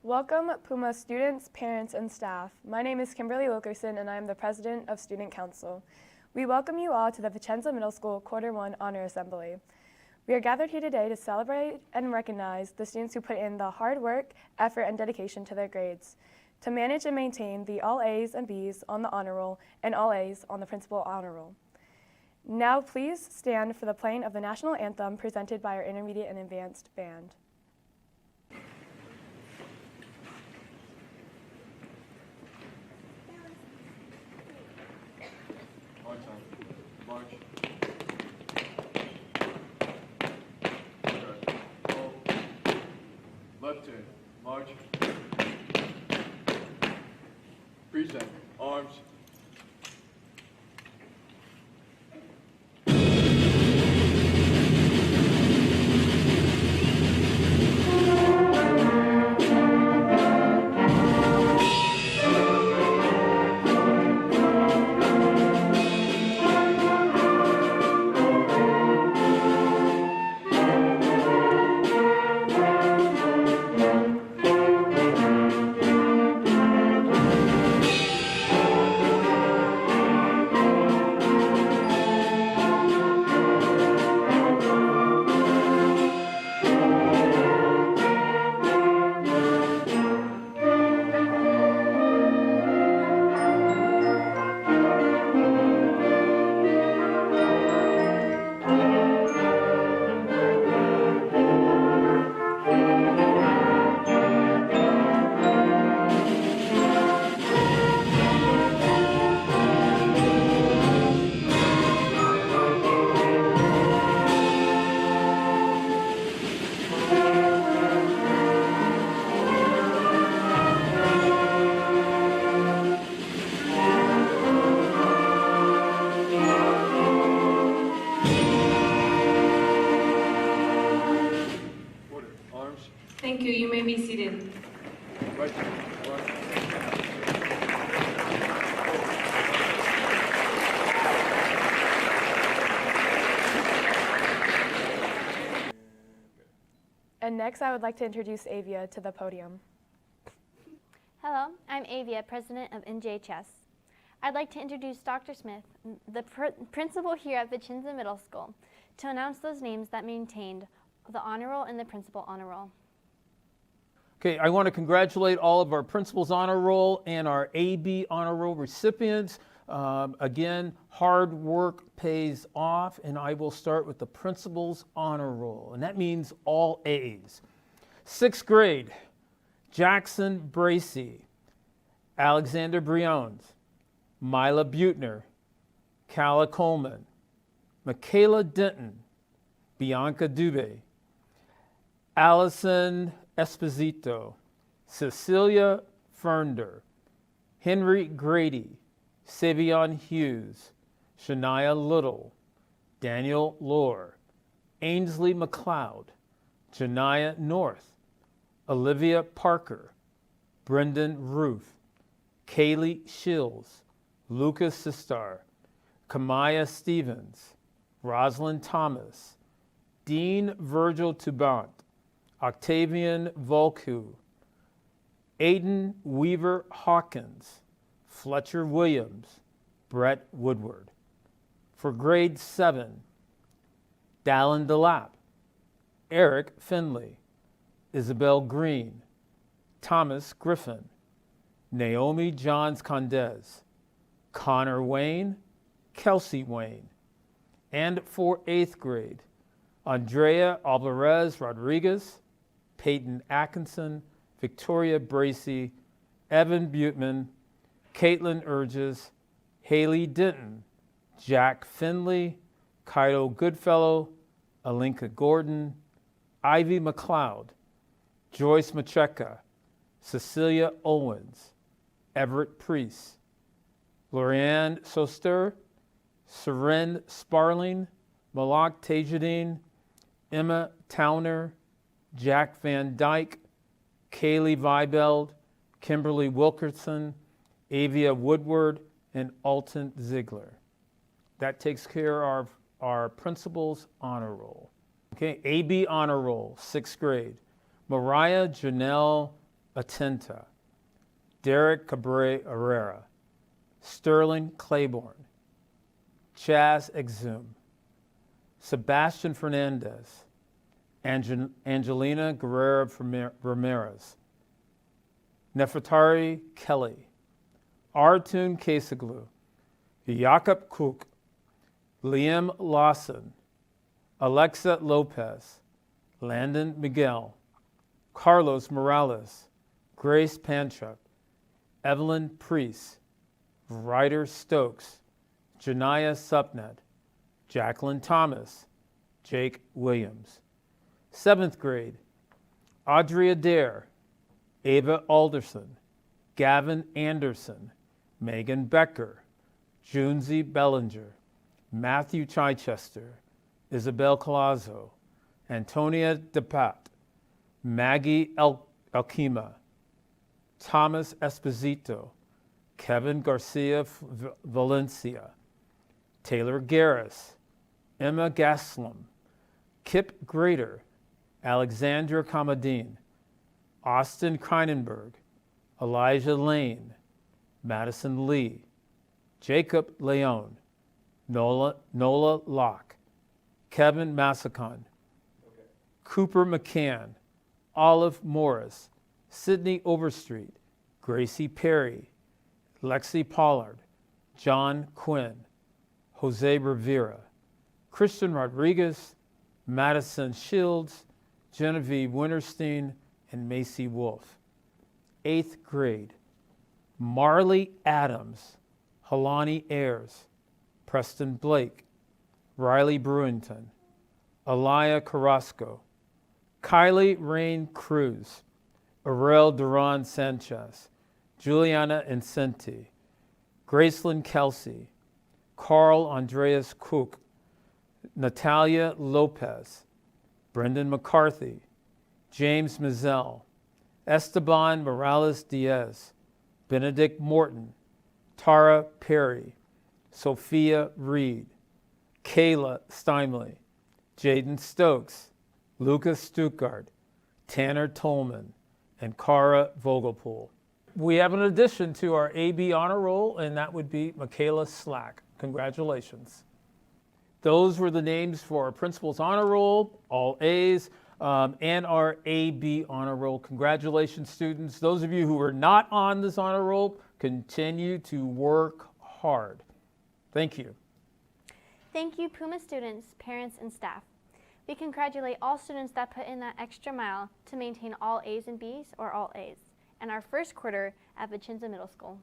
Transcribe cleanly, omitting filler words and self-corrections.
Welcome, Puma students, parents, and staff. My name is Kimberly Wilkerson, and I am the President of Student Council. We welcome you all to the Vicenza Middle School Quarter 1 Honor Assembly. We are gathered here today to celebrate and recognize the students who put in the hard work, effort, and dedication to their grades, to manage and maintain the all A's and B's on the honor roll and all A's on the principal honor roll. Now please stand for the playing of the national anthem presented by our intermediate and advanced band. March. Left turn. March. Present. Arms. Thank you. You may be seated. Right. And next, I would like to introduce Avia to the podium. Hello, I'm Avia, president of NJHS. I'd like to introduce Dr. Smith, the principal here at Vicenza Middle School, to announce those names that maintained the honor roll and the principal honor roll. Okay, I want to congratulate all of our Principal's Honor Roll and our AB Honor Roll recipients. Again, hard work pays off, and I will start with the Principal's Honor Roll, and that means all A's. 6th grade, Jackson Bracey, Alexander Briones, Mila Butner, Calla Coleman, Michaela Denton, Bianca Dubé, Allison Esposito, Cecilia Fernder, Henry Grady, Savion Hughes, Shania Little, Daniel Lohr, Ainsley McLeod, Janiyah North, Olivia Parker, Brendan Ruth, Kaylee Shills, Lucas Sistar, Kamaya Stevens, Rosalind Thomas, Dean Virgil Tubant, Octavian Volku, Aiden Weaver Hawkins, Fletcher Williams, Brett Woodward. For grade 7, Dallin DeLapp, Eric Finley, Isabel Green, Thomas Griffin, Naomi Johns-Condez, Connor Wayne, Kelsey Wayne. And for 8th grade, Andrea Alvarez Rodriguez, Peyton Atkinson, Victoria Bracey, Evan Butman, Caitlin Urges, Haley Denton, Jack Finley, Kyle Goodfellow, Alinka Gordon, Ivy McLeod, Joyce Macheka, Cecilia Owens, Everett Priest, Lorianne Soster, Seren Sparling, Malak Tajadine, Emma Towner, Jack Van Dyke, Kaylee Vibeld, Kimberly Wilkerson, Avia Woodward, and Alton Ziegler. That takes care of our Principal's Honor Roll. Okay, AB Honor Roll, 6th grade. Mariah Janelle Atenta, Derek Cabre Herrera, Sterling Claiborne, Chaz Exum, Sebastian Fernandez, Angelina Guerrero Ramirez, Nefertari Kelly, Artun Kesaglu, Jakob Cook, Liam Lawson, Alexa Lopez, Landon Miguel, Carlos Morales, Grace Panchuk, Evelyn Priest, Ryder Stokes, Janiyah Supnet, Jacqueline Thomas, Jake Williams. 7th grade, Audrey Adair, Ava Alderson, Gavin Anderson, Megan Becker, Junzi Bellinger, Matthew Chichester, Isabel Colazo, Antonia DePat, Maggie Alquima, Thomas Esposito, Kevin Garcia Valencia, Taylor Garris, Emma Gaslam, Kip Grader, Alexandra Kamadine, Austin Kreinenberg, Elijah Lane, Madison Lee, Jacob Leone, Nola Locke, Kevin Massacon, Cooper McCann, Olive Morris, Sydney Overstreet, Gracie Perry, Lexi Pollard, John Quinn, Jose Rivera, Christian Rodriguez, Madison Shields, Genevieve Winterstein, and Macy Wolf. 8th grade, Marley Adams, Halani Ayers, Preston Blake, Riley Brewington, Alaya Carrasco, Kylie Rain Cruz, Aurel Duran Sanchez, Juliana Incenti, Gracelyn Kelsey, Carl Andreas Cook, Natalia Lopez, Brendan McCarthy, James Mizell, Esteban Morales Diaz, Benedict Morton, Tara Perry, Sophia Reed, Kayla Steinley, Jaden Stokes, Lucas Stuttgart, Tanner Tolman, and Cara Vogelpool. We have an addition to our AB honor roll, and that would be Michaela Slack. Congratulations. Those were the names for our principal's honor roll, all A's, and our AB honor roll. Congratulations, students. Those of you who are not on this honor roll, continue to work hard. Thank you. Thank you, Puma students, parents, and staff. We congratulate all students that put in that extra mile to maintain all A's and B's or all A's in our first quarter at Vicenza Middle School.